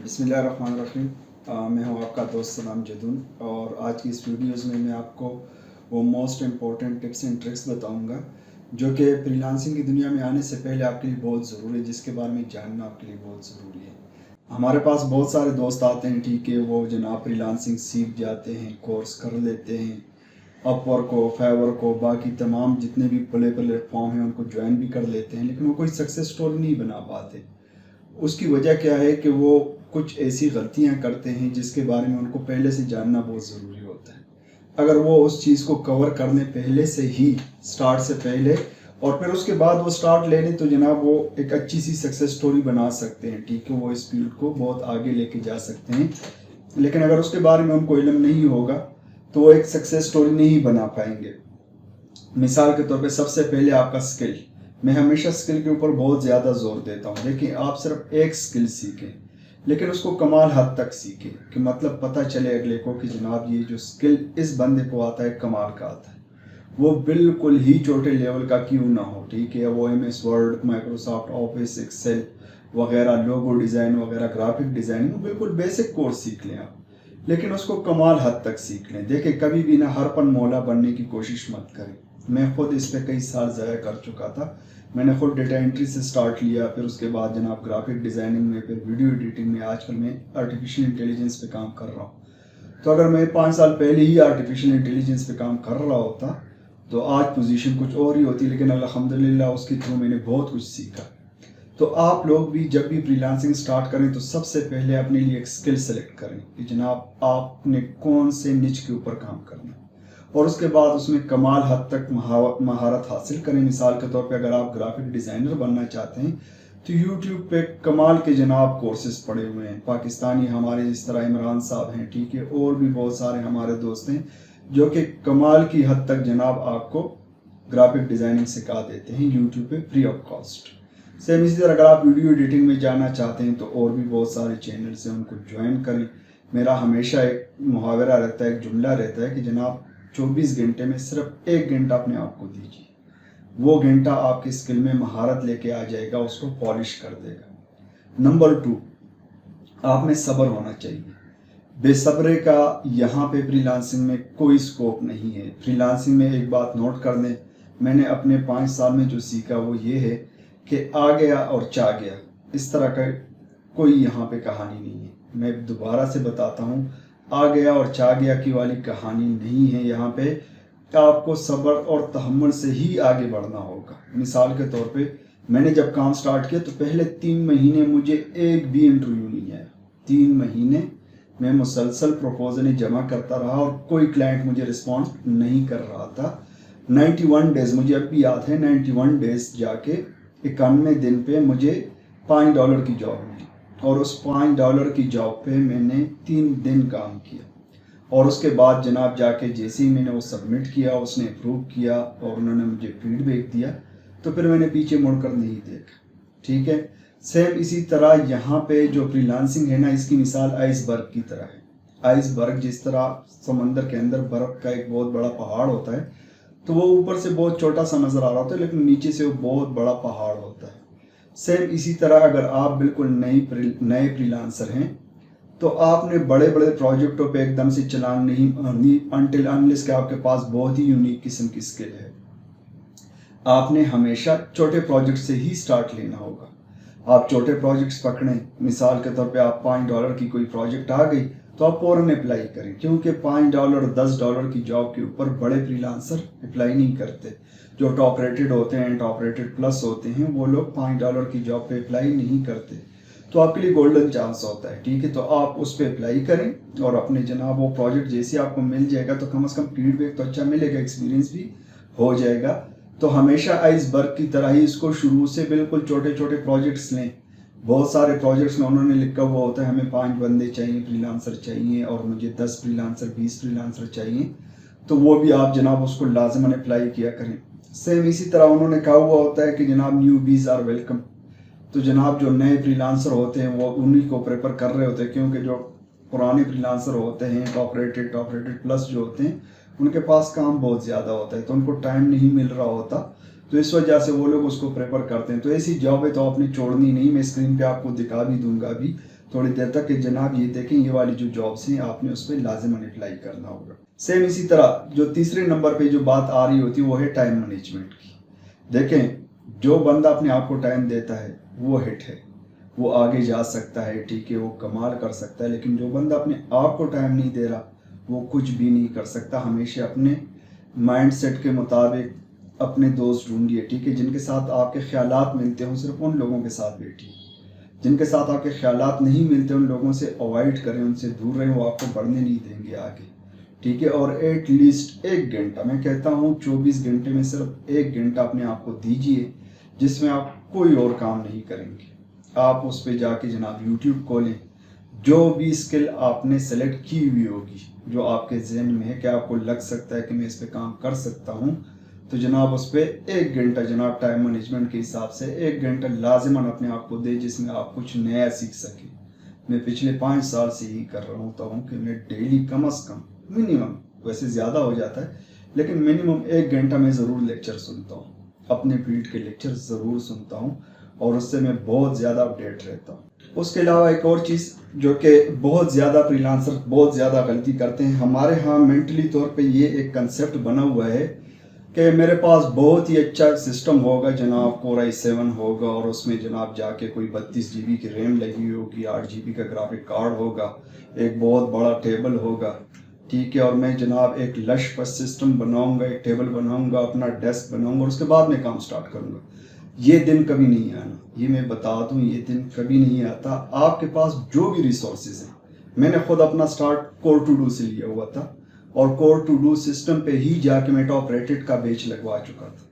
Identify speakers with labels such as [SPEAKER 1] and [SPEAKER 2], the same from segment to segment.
[SPEAKER 1] बिस्मिल्लाहिर्रहमानिर्रहीम। मैं हूं आपका दोस्त सलाम जदून और आज की इस वीडियोज़ में मैं आपको वो most important tips and tricks बताऊंगा जो कि फ्रीलांसिंग की दुनिया में आने से पहले आपके लिए बहुत ज़रूरी है, जिसके बारे में जानना आपके लिए बहुत ज़रूरी है। हमारे पास बहुत सारे दोस्त आते हैं, ठीक है, वो जनाब फ्रीलांसिंग सीख जाते हैं, कोर्स कर लेते हैं, अपवर्क को, फाइवर को, बाकी तमाम जितने भी प्लेटफॉर्म हैं उनको ज्वाइन भी कर लेते हैं, लेकिन वो कोई सक्सेस स्टोरी नहीं बना पाते। उसकी वजह क्या है कि वो कुछ ऐसी गलतियां करते हैं जिसके बारे में उनको पहले से जानना बहुत ज़रूरी होता है। अगर वो उस चीज़ को कवर करने पहले से ही, स्टार्ट से पहले, और फिर उसके बाद वो स्टार्ट ले लें तो जनाब वो एक अच्छी सी सक्सेस स्टोरी बना सकते हैं, ठीक है, वो इस फील्ड को बहुत आगे लेके जा सकते हैं। लेकिन अगर उसके बारे में उनको इल्म नहीं होगा तो वो एक सक्सेस स्टोरी नहीं बना पाएंगे। मिसाल के तौर पे सबसे पहले आपका स्किल। मैं हमेशा स्किल के ऊपर बहुत ज़्यादा जोर देता हूँ। देखिए, आप सिर्फ एक स्किल सीखें, लेकिन उसको कमाल हद तक सीखें कि मतलब पता चले अगले को कि जनाब ये जो स्किल इस बंदे को आता है, कमाल का आता है। वो बिल्कुल ही छोटे लेवल का क्यों ना हो, ठीक है, वो MS word, Microsoft office, Excel वगैरह, लोगो डिज़ाइन वगैरह, ग्राफिक डिज़ाइनिंग, बिल्कुल बेसिक कोर्स सीख लें आप, लेकिन उसको कमाल हद तक सीख लें। देखिए, कभी भी ना हरपन मौला बनने की कोशिश मत करें। मैं खुद इस पर कई साल ज़ाया कर चुका था। मैंने खुद डेटा एंट्री से स्टार्ट लिया, फिर उसके बाद जनाब ग्राफिक डिज़ाइनिंग में, फिर वीडियो एडिटिंग में, आजकल मैं आर्टिफिशियल इंटेलिजेंस पे काम कर रहा हूँ। तो अगर मैं 5 साल पहले ही आर्टिफिशियल इंटेलिजेंस पे काम कर रहा होता तो आज पोजीशन कुछ और ही होती, लेकिन अल्हम्दुलिल्लाह उसके थ्रू मैंने बहुत कुछ सीखा। तो आप लोग भी जब भी फ्रीलांसिंग स्टार्ट करें तो सबसे पहले अपने लिए एक स्किल सेलेक्ट करें कि जनाब आपने कौन से निच के ऊपर काम करना है, और उसके बाद उसमें कमाल हद तक महारत हासिल करें। मिसाल के तौर पे अगर आप ग्राफिक डिज़ाइनर बनना चाहते हैं तो यूट्यूब पे कमाल के जनाब कोर्सेज पड़े हुए हैं, पाकिस्तानी हमारे जिस तरह इमरान साहब हैं, ठीक है, और भी बहुत सारे हमारे दोस्त हैं जो कि कमाल की हद तक जनाब आपको ग्राफिक डिज़ाइनिंग सिखा देते हैं यूट्यूब पे फ्री ऑफ कॉस्ट। सेम इसी तरह अगर आप वीडियो एडिटिंग में जाना चाहते हैं तो और भी बहुत सारे चैनल्स हैं, उनको ज्वाइन करें। मेरा हमेशा एक मुहावरा रहता है, एक जुमला रहता है कि जनाब 24 घंटे में सिर्फ 1 घंटा अपने आप को दीजिए, वो घंटा आपकी स्किल में महारत लेके आ जाएगा, उसको पॉलिश कर देगा। नंबर 2, आप में सब्र होना चाहिए। बेसब्रे का यहाँ पे फ्रीलांसिंग में कोई स्कोप नहीं है। फ्रीलांसिंग में एक बात नोट कर लें, मैंने अपने 5 साल में जो सीखा वो ये है कि आ गया और चा गया, इस तरह का कोई यहाँ पे कहानी नहीं है। मैं दोबारा से बताता हूँ, आ गया और चा गया की वाली कहानी नहीं है। यहाँ पे आपको सब्र और तहम्मुल से ही आगे बढ़ना होगा। मिसाल के तौर पे मैंने जब काम स्टार्ट किया तो पहले 3 महीने मुझे एक भी इंटरव्यू नहीं आया। 3 महीने मैं मुसलसल प्रपोजलें जमा करता रहा और कोई क्लाइंट मुझे रिस्पॉन्ड नहीं कर रहा था। 91 डेज़, मुझे अब भी याद है, 91 डेज़ जाके 91 दिन पे मुझे $5 की जॉब मिली, और उस $5 की जॉब पे मैंने 3 दिन काम किया, और उसके बाद जनाब जाके जैसे ही मैंने वो सबमिट किया, उसने अप्रूव किया और उन्होंने मुझे फीडबैक दिया, तो फिर मैंने पीछे मुड़कर नहीं देखा, ठीक है। सेम इसी तरह यहाँ पे जो फ्रीलांसिंग है ना, इसकी मिसाल आइसबर्ग की तरह है। आइसबर्ग जिस तरह समंदर के अंदर बर्फ़ का एक बहुत बड़ा पहाड़ होता है, तो वो ऊपर से बहुत छोटा सा नज़र आ रहा होता है, लेकिन नीचे से वो बहुत बड़ा पहाड़ होता है। सेम इसी तरह अगर आप बिल्कुल नए फ्रीलांसर हैं तो आपने बड़े बड़े प्रोजेक्टों पे एकदम से छलांग नहीं मारनी अनटिल अनलेस कि आपके पास बहुत ही यूनिक किस्म की स्किल है। आपने हमेशा छोटे प्रोजेक्ट से ही स्टार्ट लेना होगा। आप छोटे प्रोजेक्ट्स पकड़ें, मिसाल के तौर पे आप $5 की कोई प्रोजेक्ट आ गई तो आप फ़ौरन अप्लाई करें, क्योंकि $5 $10 की जॉब के ऊपर बड़े फ्रीलांसर अप्लाई नहीं करते। जो टॉप रेटेड होते हैं, टॉप रेटेड प्लस होते हैं, वो लोग $5 की जॉब पे अप्लाई नहीं करते। तो आपके लिए गोल्डन चांस होता है, ठीक है, तो आप उस पर अप्लाई करें और अपने जनाब वो प्रोजेक्ट जैसे आपको मिल जाएगा तो कम से कम फीडबैक तो अच्छा मिलेगा, एक्सपीरियंस भी हो जाएगा। तो हमेशा आइसबर्ग की तरह ही इसको शुरू से बिल्कुल छोटे छोटे प्रोजेक्ट्स लें। बहुत सारे प्रोजेक्ट्स में उन्होंने लिखा हुआ होता है हमें 5 बंदे चाहिए, फ्रीलांसर चाहिए, और मुझे 10 फ्रीलांसर 20 फ्रीलांसर चाहिए, तो वो भी आप जनाब उसको लाजमन अप्लाई किया करें। सेम इसी तरह उन्होंने कहा हुआ होता है कि जनाब न्यूबीज आर वेलकम। तो जनाब जो नए फ्रीलांसर होते हैं वो उन्हीं को प्रेफर कर रहे होते हैं, क्योंकि जो पुराने फ्रीलांसर होते हैं, टॉप रेटेड प्लस जो होते हैं, उनके पास काम बहुत ज़्यादा होता है, तो उनको टाइम नहीं मिल रहा होता, तो इस वजह से वो लोग उसको प्रेफर करते हैं। तो ऐसी जॉब है तो आपने छोड़नी नहीं, मैं स्क्रीन पे आपको दिखा भी दूंगा अभी, थोड़ी देर तक कि जनाब ये देखें ये वाली जो जॉब्स हैं आपने उस पर लाजिमन अप्लाई करना होगा। सेम इसी तरह जो तीसरे नंबर पे जो बात आ रही होती है वो है टाइम मैनेजमेंट की। देखें जो बंदा अपने आप को टाइम देता है वो हिट है, वो आगे जा सकता है, ठीक है, वो कमाल कर सकता है। लेकिन जो बंदा अपने आप को टाइम नहीं दे रहा वो कुछ भी नहीं कर सकता। हमेशा अपने माइंड सेट के मुताबिक अपने दोस्त ढूंढिए, ठीक है, जिनके साथ आपके ख्यालात मिलते हों सिर्फ उन लोगों के साथ बैठिए। जिनके साथ आपके ख्यालात नहीं मिलते उन लोगों से अवॉइड करें, उनसे दूर रहें, वो आपको बढ़ने नहीं देंगे आगे, ठीक है। और एट लीस्ट 1 घंटा, मैं कहता हूँ 24 घंटे में सिर्फ 1 घंटा अपने आप को दीजिए जिसमें आप कोई और काम नहीं करेंगे। आप उस पर जाके जनाब यूट्यूब खोलें, जो भी स्किल आपने सेलेक्ट की हुई होगी जो आपके जहन में है कि आपको लग सकता है कि मैं इस पे काम कर सकता हूँ, तो जनाब उस पर 1 घंटा जनाब टाइम मैनेजमेंट के हिसाब से 1 घंटा लाजिमन अपने आप को दे जिसमें आप कुछ नया सीख सकें। मैं पिछले 5 साल से यही कर रहा होता हूँ कि मैं डेली कम अज़ कम मिनिमम, वैसे ज़्यादा हो जाता है लेकिन मिनिमम 1 घंटा मैं ज़रूर लेक्चर सुनता हूँ, अपने फील्ड के लेक्चर ज़रूर सुनता हूँ और उससे मैं बहुत ज़्यादा अपडेट रहता हूँ। उसके अलावा एक और चीज़ जो कि बहुत ज़्यादा फ्रीलांसर बहुत ज़्यादा गलती करते हैं, हमारे यहाँ मेंटली तौर पे ये एक कंसेप्ट बना हुआ है कि मेरे पास बहुत ही अच्छा सिस्टम होगा जनाब, Core i7 होगा और उसमें जनाब जाके कोई 32 GB की रैम लगी होगी, 8 GB का ग्राफिक कार्ड होगा, एक बहुत बड़ा टेबल होगा, ठीक है, और मैं जनाब एक लश पस सिस्टम बनाऊंगा, एक टेबल बनाऊंगा, अपना डेस्क बनाऊंगा और उसके बाद मैं काम स्टार्ट करूंगा। ये दिन कभी नहीं आना, ये मैं बता दूं, ये दिन कभी नहीं आता। आपके पास जो भी रिसोर्सेज हैं, मैंने खुद अपना स्टार्ट Core to Do से लिया हुआ था और Core to Do सिस्टम पे ही जाके मैं टॉप रेटेड का बैच लगवा चुका था,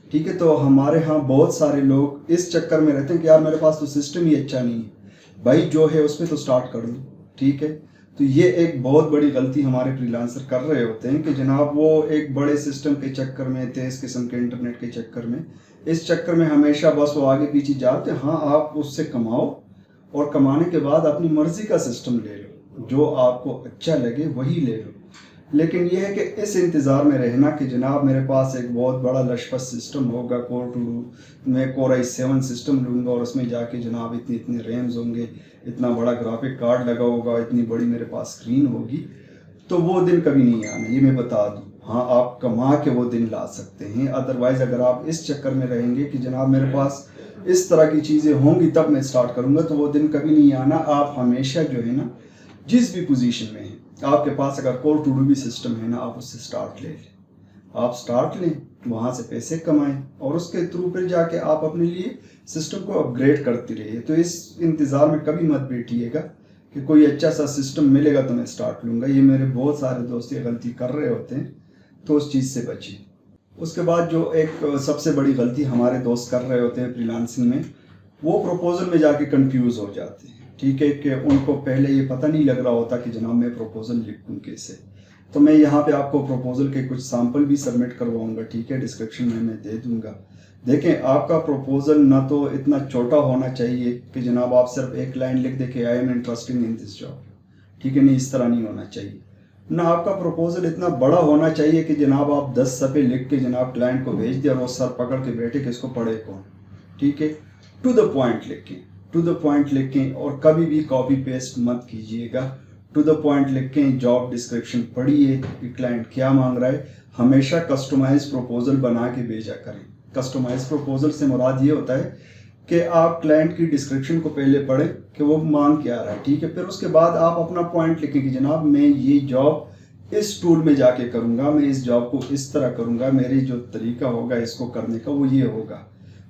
[SPEAKER 1] ठीक है। तो हमारे यहाँ बहुत सारे लोग इस चक्कर में रहते हैं कि यार मेरे पास तो सिस्टम ही अच्छा नहीं है, भाई जो है उस पर तो स्टार्ट कर दो, ठीक है। तो ये एक बहुत बड़ी गलती हमारे फ्रीलांसर कर रहे होते हैं कि जनाब वो एक बड़े सिस्टम के चक्कर में, तेज़ किस्म के इंटरनेट के चक्कर में, इस चक्कर में हमेशा बस वो आगे पीछे जाते हैं। हाँ, आप उससे कमाओ और कमाने के बाद अपनी मर्ज़ी का सिस्टम ले लो, जो आपको अच्छा लगे वही ले लो। लेकिन यह है कि इस इंतज़ार में रहना कि जनाब मेरे पास एक बहुत बड़ा लशपस सिस्टम होगा, Core to Do, मैं Core i7 सिस्टम लूँगा और उसमें जाके जनाब इतनी इतने रैम्स होंगे, इतना बड़ा ग्राफिक कार्ड लगा होगा, इतनी बड़ी मेरे पास स्क्रीन होगी, तो वो दिन कभी नहीं आना, ये मैं बता दूँ। हाँ, आप कमा के वो दिन ला सकते हैं, अदरवाइज़ अगर आप इस चक्कर में रहेंगे कि जनाब मेरे पास इस तरह की चीज़ें होंगी तब मैं स्टार्ट करूँगा, तो वो दिन कभी नहीं आना। आप हमेशा जो है ना, जिस भी पोजीशन में हैं, आपके पास अगर Core to Do भी सिस्टम है ना, आप उससे स्टार्ट ले लें, आप स्टार्ट लें, वहाँ से पैसे कमाएं और उसके थ्रू फिर जाके आप अपने लिए सिस्टम को अपग्रेड करते रहिए। तो इस इंतज़ार में कभी मत बैठिएगा कि कोई अच्छा सा सिस्टम मिलेगा तो मैं स्टार्ट लूँगा। ये मेरे बहुत सारे दोस्त ये गलती कर रहे होते हैं, तो उस चीज़ से बचिए। उसके बाद जो एक सबसे बड़ी गलती हमारे दोस्त कर रहे होते हैं फ्रीलांसिंग में, वो प्रपोजल में जाके कंफ्यूज हो जाते हैं, ठीक है, कि उनको पहले ये पता नहीं लग रहा होता कि जनाब मैं प्रपोजल लिखूँ कैसे। तो मैं यहाँ पे आपको प्रपोजल के कुछ सैंपल भी सबमिट करवाऊँगा, ठीक है, डिस्क्रिप्शन में मैं दे दूँगा। देखें, आपका प्रपोजल ना तो इतना छोटा होना चाहिए कि जनाब आप सिर्फ एक लाइन लिख दें कि I am interested in this job, ठीक है, नहीं, इस तरह नहीं होना चाहिए। ना आपका प्रपोजल इतना बड़ा होना चाहिए कि जनाब आप 10 सफ़े लिख के जनाब क्लाइंट को भेज दें और वो सर पकड़ के बैठे कि इसको पढ़े कौन, ठीक है। टू द पॉइंट लिखें, टू द पॉइंट लिखें और कभी भी कॉपी पेस्ट मत कीजिएगा। टू द पॉइंट लिखें, जॉब डिस्क्रिप्शन पढ़िए कि क्लाइंट क्या मांग रहा है, हमेशा कस्टमाइज प्रपोजल बना के भेजा करें। कस्टमाइज प्रपोजल से मुराद ये होता है कि आप क्लाइंट की डिस्क्रिप्शन को पहले पढ़ें कि वो मांग क्या रहा है, ठीक है, फिर उसके बाद आप अपना पॉइंट लिखें कि जनाब मैं ये जॉब इस टूल में जाके करूँगा, मैं इस जॉब को इस तरह करूँगा, मेरी जो तरीका होगा इसको करने का वो ये होगा,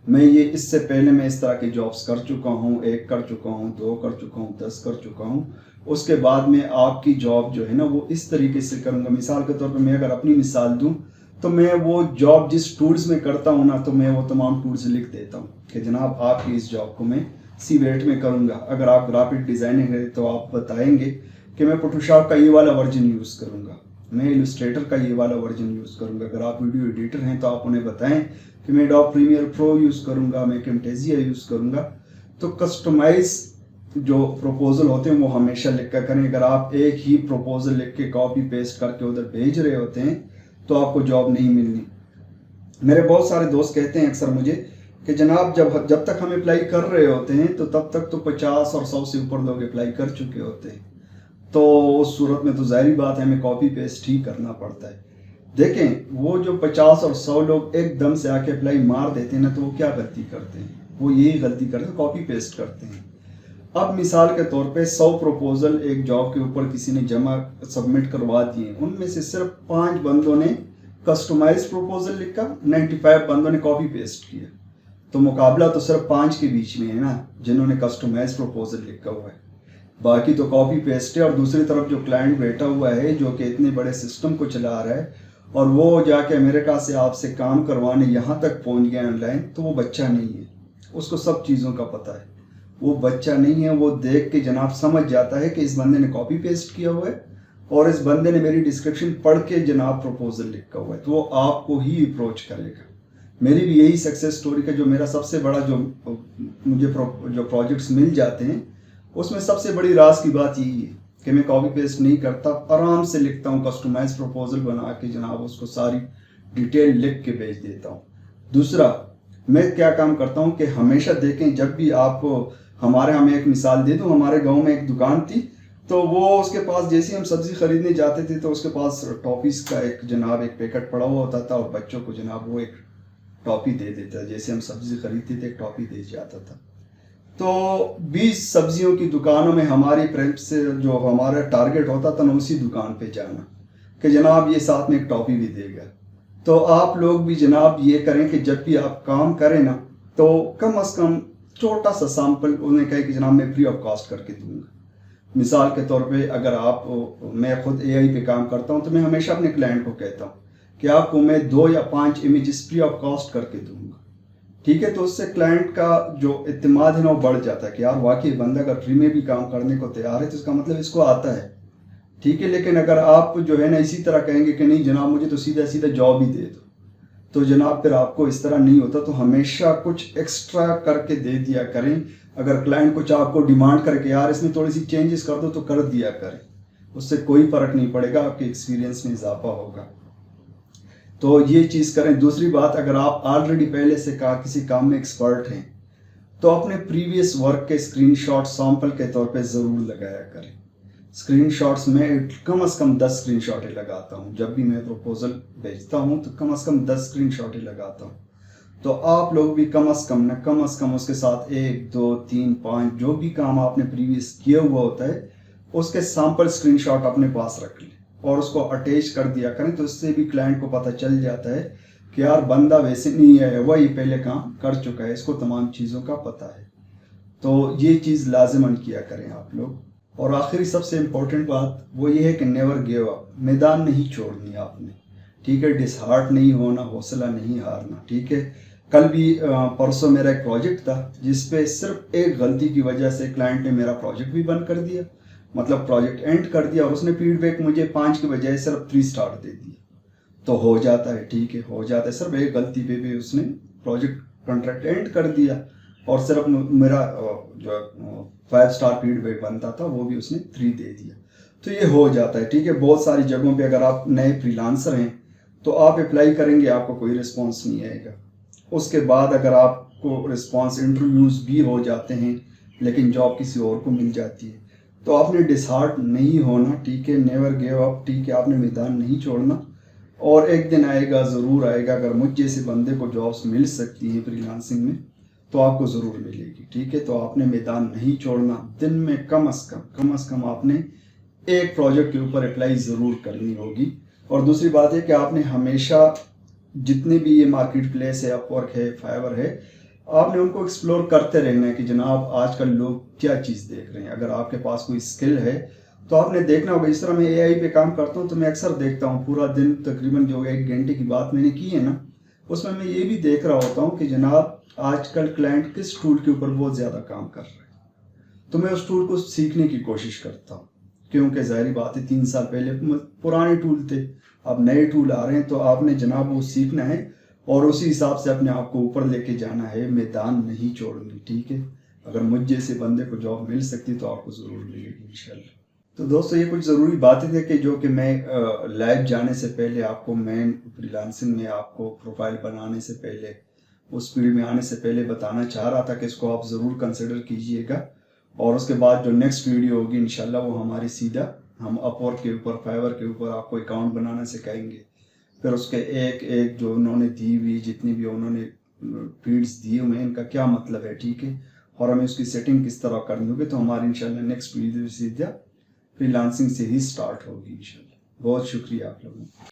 [SPEAKER 1] मैं ये इससे पहले मैं इस तरह की जॉब्स कर चुका हूँ, 1 कर चुका हूँ, 2 कर चुका हूँ, 10 कर चुका हूँ, उसके बाद में आपकी जॉब जो है ना वो इस तरीके से करूँगा। मिसाल के तौर पर मैं अगर अपनी मिसाल दूँ तो मैं वो जॉब जिस टूल्स में करता हूँ ना, तो मैं वो तमाम टूल्स लिख देता हूँ कि जनाब आपकी इस जॉब को मैं C-Rate में करूँगा। अगर आप ग्राफिक डिज़ाइनिंग है तो आप बताएंगे कि मैं फोटोशॉप का ये वाला वर्जन यूज़ करूँगा, मैं इलस्ट्रेटर का ये वाला वर्जन यूज़ करूँगा। अगर आप वीडियो एडिटर हैं तो आप उन्हें बताएं कि मैं एडोब प्रीमियर प्रो यूज़ करूँगा, मैं कैमटेसिया यूज़ करूँगा। तो कस्टमाइज जो प्रपोजल होते हैं वो हमेशा लिख कर करें। अगर आप एक ही प्रपोजल लिख के कॉपी पेस्ट करके उधर भेज रहे होते हैं तो आपको जॉब नहीं मिलनी। मेरे बहुत सारे दोस्त कहते हैं अक्सर मुझे کہ جناب جب تک ہم اپلائی کر رہے ہوتے ہیں تو تب تک تو 50 اور 100 سے اوپر لوگ اپلائی کر چکے ہوتے ہیں. تو اس صورت میں تو ظاہری بات ہے ہمیں کاپی پیسٹ ہی کرنا پڑتا ہے. دیکھیں وہ جو 50 اور 100 لوگ ایک دم سے آ کے اپلائی مار دیتے ہیں نا، تو وہ کیا غلطی کرتے ہیں؟ وہ یہی غلطی کرتے ہیں، کاپی پیسٹ کرتے ہیں. اب مثال کے طور پہ 100 پروپوزل ایک جاب کے اوپر کسی نے جمع سبمٹ کروا دیے، ان میں سے صرف 5 بندوں نے کسٹمائز پروپوزل لکھا، 95 بندوں نے کاپی پیسٹ کیا. تو مقابلہ تو صرف 5 کے بیچ میں ہے نا، جنہوں نے کسٹمائز پروپوزل لکھا ہوا ہے. باقی تو کاپی پیسٹ ہے. اور دوسری طرف جو کلائنٹ بیٹھا ہوا ہے جو کہ اتنے بڑے سسٹم کو چلا رہا ہے، اور وہ جا کے امریکہ سے آپ سے کام کروانے یہاں تک پہنچ گیا آن لائن، تو وہ بچہ نہیں ہے، اس کو سب چیزوں کا پتہ ہے. وہ بچہ نہیں ہے، وہ دیکھ کے جناب سمجھ جاتا ہے کہ اس بندے نے کاپی پیسٹ کیا ہوا ہے اور اس بندے نے میری ڈسکرپشن پڑھ کے جناب پروپوزل لکھا ہوا ہے، تو وہ آپ کو ہی اپروچ کرے گا. میری بھی یہی سکسیس سٹوری کا جو میرا سب سے بڑا مجھے جو پروجیکٹس مل جاتے ہیں، اس میں سب سے بڑی راز کی بات یہی ہے کہ میں کاپی پیسٹ نہیں کرتا، آرام سے لکھتا ہوں، کسٹمائز پروپوزل بنا کے جناب اس کو ساری ڈیٹیل لکھ کے بھیج دیتا ہوں. دوسرا میں کیا کام کرتا ہوں کہ ہمیشہ دیکھیں، جب بھی آپ کو ہمارے ہمیں ایک مثال دے دوں، ہمارے گاؤں میں ایک دکان تھی، تو وہ اس کے پاس جیسے ہم سبزی خریدنے جاتے تھے تو اس کے پاس ٹاپیز کا ایک پیکٹ پڑا ہوا ہوتا تھا، اور بچوں کو جناب وہ ایک ٹاپی دے دیتا تھا. جیسے ہم سبزی خریدتے تھے ایک ٹاپی دے جاتا تھا. تو 20 سبزیوں کی دکانوں میں ہماری پریپ سے جو ہمارا ٹارگٹ ہوتا تھا نا، اسی دکان پہ جانا کہ جناب یہ ساتھ میں ایک ٹاپی بھی دے گا. تو آپ لوگ بھی جناب یہ کریں کہ جب بھی آپ کام کریں نا، تو کم از کم چھوٹا سا سیمپل انہیں کہے کہ جناب میں فری آف کاسٹ کر کے دوں گا. مثال کے طور پہ اگر میں خود اے آئی پہ کام کرتا ہوں، تو میں ہمیشہ اپنے کلائنٹ کو کہتا ہوں کہ آپ کو میں 2 یا 5 امیجز فری آف کاسٹ کر کے دوں گا. ٹھیک ہے، تو اس سے کلائنٹ کا جو اعتماد ہے نا وہ بڑھ جاتا ہے کہ یار واقعی بندہ اگر فری میں بھی کام کرنے کو تیار ہے تو اس کا مطلب اس کو آتا ہے. ٹھیک ہے، لیکن اگر آپ جو ہے نا اسی طرح کہیں گے کہ نہیں جناب مجھے تو سیدھا سیدھا جاب ہی دے دو، تو جناب پھر آپ کو اس طرح نہیں ہوتا. تو ہمیشہ کچھ ایکسٹرا کر کے دے دیا کریں. اگر کلائنٹ کچھ آپ کو ڈیمانڈ کر کے یار اس میں تھوڑی سی چینجز کر دو، تو کر دیا کریں. اس سے کوئی فرق نہیں پڑے گا، آپ کے ایکسپیرینس میں اضافہ ہوگا. تو یہ چیز کریں. دوسری بات، اگر آپ آلریڈی پہلے سے کسی کام میں ایکسپرٹ ہیں تو اپنے پریویس ورک کے اسکرین شاٹ سیمپل کے طور پہ ضرور لگایا کریں. اسکرین شاٹس میں کم از کم 10 اسکرین شاٹیں لگاتا ہوں. جب بھی میں پروپوزل بھیجتا ہوں تو کم از کم 10 اسکرین شاٹیں لگاتا ہوں. تو آپ لوگ بھی کم از کم اس کے ساتھ 1 2 3 5 جو بھی کام آپ نے پریویس کیا ہوا ہوتا ہے اس کے سیمپل اسکرین شاٹ اپنے پاس رکھ لیں اور اس کو اٹیچ کر دیا کریں. تو اس سے بھی کلائنٹ کو پتہ چل جاتا ہے کہ یار بندہ ویسے نہیں ہے، وہی پہلے کام کر چکا ہے، اس کو تمام چیزوں کا پتہ ہے. تو یہ چیز لازماً کیا کریں آپ لوگ. اور آخری سب سے امپورٹنٹ بات وہ یہ ہے کہ نیور گیو اپ، میدان نہیں چھوڑنی آپ نے. ٹھیک ہے، ڈس ہارٹ نہیں ہونا، حوصلہ نہیں ہارنا. ٹھیک ہے، کل بھی پرسوں میرا ایک پروجیکٹ تھا جس پہ صرف ایک غلطی کی وجہ سے کلائنٹ نے میرا پروجیکٹ بھی بند کر دیا، مطلب پروجیکٹ اینڈ کر دیا، اور اس نے فیڈ بیک مجھے 5 کی بجائے صرف 3 اسٹار دے دیا. تو ہو جاتا ہے، ٹھیک ہے، ہو جاتا ہے. صرف ایک غلطی پہ بھی اس نے پروجیکٹ کنٹریکٹ اینڈ کر دیا، اور صرف میرا جو 5 اسٹار فیڈ بیک بنتا تھا وہ بھی اس نے 3 دے دیا. تو یہ ہو جاتا ہے. ٹھیک ہے، بہت ساری جگہوں پہ اگر آپ نئے فری لانسر ہیں تو آپ اپلائی کریں گے، آپ کو کوئی رسپانس نہیں آئے گا. اس کے بعد اگر آپ کو رسپانس انٹرویوز بھی ہو جاتے ہیں لیکن جاب کسی اور کو مل جاتی ہے، تو آپ نے ڈس ہارٹ نہیں ہونا. ٹھیک ہے، نیور گیو اپ. ٹھیک ہے، آپ نے میدان نہیں چھوڑنا، اور ایک دن آئے گا، ضرور آئے گا. اگر مجھ جیسے بندے کو جابس مل سکتی ہیں فری لانسنگ میں تو آپ کو ضرور ملے گی. ٹھیک ہے، تو آپ نے میدان نہیں چھوڑنا. دن میں کم از کم آپ نے ایک پروجیکٹ کے اوپر اپلائی ضرور کرنی ہوگی. اور دوسری بات ہے کہ آپ نے ہمیشہ جتنے بھی یہ مارکیٹ پلیس ہے، اپ ورک ہے، فائیور ہے، آپ نے ان کو ایکسپلور کرتے رہنا ہے کہ جناب آج کل لوگ کیا چیز دیکھ رہے ہیں. اگر آپ کے پاس کوئی اسکل ہے تو آپ نے دیکھنا ہوگا. اس طرح میں اے آئی پہ کام کرتا ہوں تو میں اکثر دیکھتا ہوں پورا دن، تقریباً جو 1 گھنٹے کی بات میں نے کی ہے نا، اس میں میں یہ بھی دیکھ رہا ہوتا ہوں کہ جناب آج کل کلائنٹ کس ٹول کے اوپر بہت زیادہ کام کر رہے ہیں. تو میں اس ٹول کو سیکھنے کی کوشش کرتا ہوں، کیونکہ ظاہری بات ہے 3 سال پہلے پرانے ٹول تھے، اب نئے ٹول آ رہے ہیں، تو آپ نے جناب وہ سیکھنا ہے اور اسی حساب سے اپنے آپ کو اوپر لے کے جانا ہے. میدان نہیں چھوڑنی. ٹھیک ہے، اگر مجھ جیسے بندے کو جاب مل سکتی تو آپ کو ضرور ملے گی انشاءاللہ. تو دوستو یہ کچھ ضروری باتیں تھے کہ جو کہ میں لائیو جانے سے پہلے آپ کو مین فری لانسنگ میں آپ کو پروفائل بنانے سے پہلے उस फील्ड में आने से पहले बताना चाह रहा था कि इसको आप ज़रूर कंसिडर कीजिएगा। और उसके बाद जो नेक्स्ट वीडियो होगी इंशाल्लाह वो हमारी सीधा हम अपवर्क के ऊपर, फाइवर के ऊपर आपको अकाउंट बनाना सिखाएंगे। फिर उसके एक एक जो उन्होंने दी हुई जितनी भी उन्होंने फील्ड्स दिए हुए हैं इनका क्या मतलब है, ठीक है, और हमें उसकी सेटिंग किस तरह करनी होगी, तो हमारी इंशाल्लाह नेक्स्ट वीडियो सीधा फ्रीलांसिंग से ही स्टार्ट होगी इंशाल्लाह। बहुत शुक्रिया आप लोगों का।